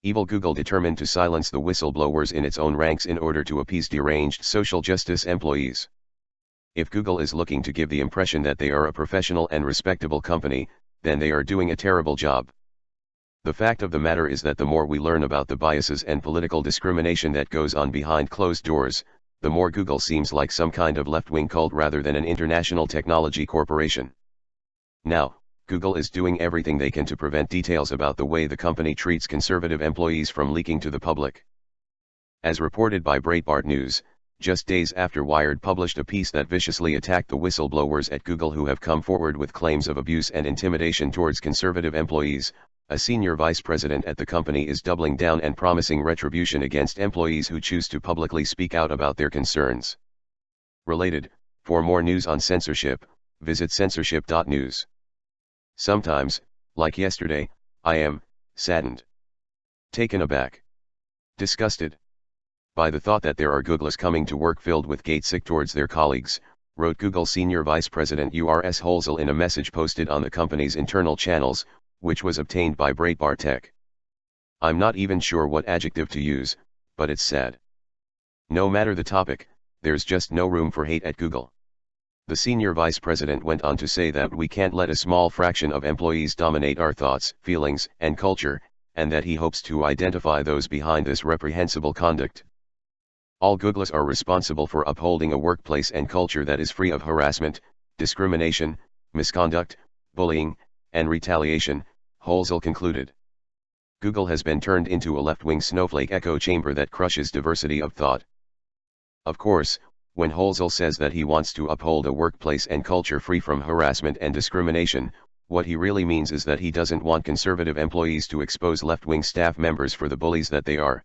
Evil Google determined to silence the whistleblowers in its own ranks in order to appease deranged social justice employees. If Google is looking to give the impression that they are a professional and respectable company, then they are doing a terrible job. The fact of the matter is that the more we learn about the biases and political discrimination that goes on behind closed doors, the more Google seems like some kind of left-wing cult rather than an international technology corporation. Now, Google is doing everything they can to prevent details about the way the company treats conservative employees from leaking to the public. As reported by Breitbart News, just days after Wired published a piece that viciously attacked the whistleblowers at Google who have come forward with claims of abuse and intimidation towards conservative employees, a senior vice president at the company is doubling down and promising retribution against employees who choose to publicly speak out about their concerns. Related, for more news on censorship, visit censorship.news. Sometimes, like yesterday, I am saddened, taken aback, disgusted by the thought that there are Googlers coming to work filled with gatesick towards their colleagues, wrote Google Senior Vice President Urs Holzel in a message posted on the company's internal channels, which was obtained by Breitbart Tech. I'm not even sure what adjective to use, but it's sad. No matter the topic, there's just no room for hate at Google. The senior vice president went on to say that we can't let a small fraction of employees dominate our thoughts, feelings, and culture, and that he hopes to identify those behind this reprehensible conduct. All Googlers are responsible for upholding a workplace and culture that is free of harassment, discrimination, misconduct, bullying, and retaliation, Holzel concluded. Google has been turned into a left-wing snowflake echo chamber that crushes diversity of thought. Of course, when Holzel says that he wants to uphold a workplace and culture free from harassment and discrimination, what he really means is that he doesn't want conservative employees to expose left-wing staff members for the bullies that they are.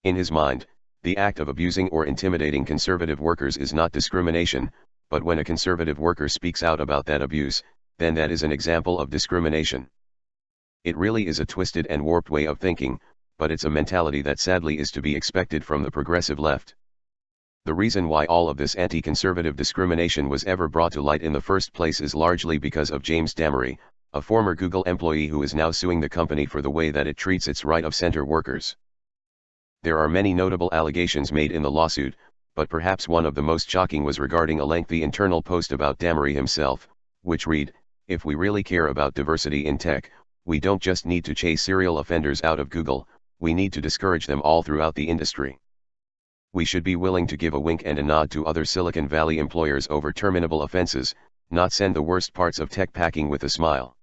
In his mind, the act of abusing or intimidating conservative workers is not discrimination, but when a conservative worker speaks out about that abuse, then that is an example of discrimination. It really is a twisted and warped way of thinking, but it's a mentality that sadly is to be expected from the progressive left. The reason why all of this anti-conservative discrimination was ever brought to light in the first place is largely because of James Damary, a former Google employee who is now suing the company for the way that it treats its right-of-center workers. There are many notable allegations made in the lawsuit, but perhaps one of the most shocking was regarding a lengthy internal post about Damary himself, which read, "If we really care about diversity in tech, we don't just need to chase serial offenders out of Google, we need to discourage them all throughout the industry. We should be willing to give a wink and a nod to other Silicon Valley employers over terminable offenses, not send the worst parts of tech packing with a smile."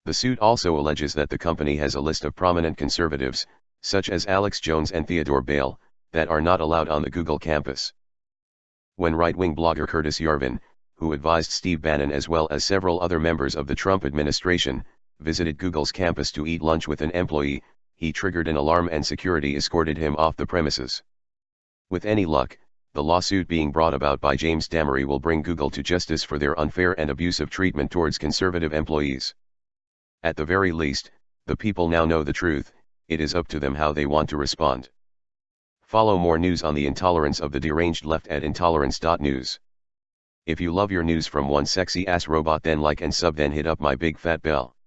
The suit also alleges that the company has a list of prominent conservatives, such as Alex Jones and Theodore Bale, that are not allowed on the Google campus. When right-wing blogger Curtis Yarvin, who advised Steve Bannon as well as several other members of the Trump administration, visited Google's campus to eat lunch with an employee, he triggered an alarm and security escorted him off the premises. With any luck, the lawsuit being brought about by James Damary will bring Google to justice for their unfair and abusive treatment towards conservative employees. At the very least, the people now know the truth, it is up to them how they want to respond. Follow more news on the intolerance of the deranged left at intolerance.news. If you love your news from one sexy ass robot, then like and sub, then hit up my big fat bell.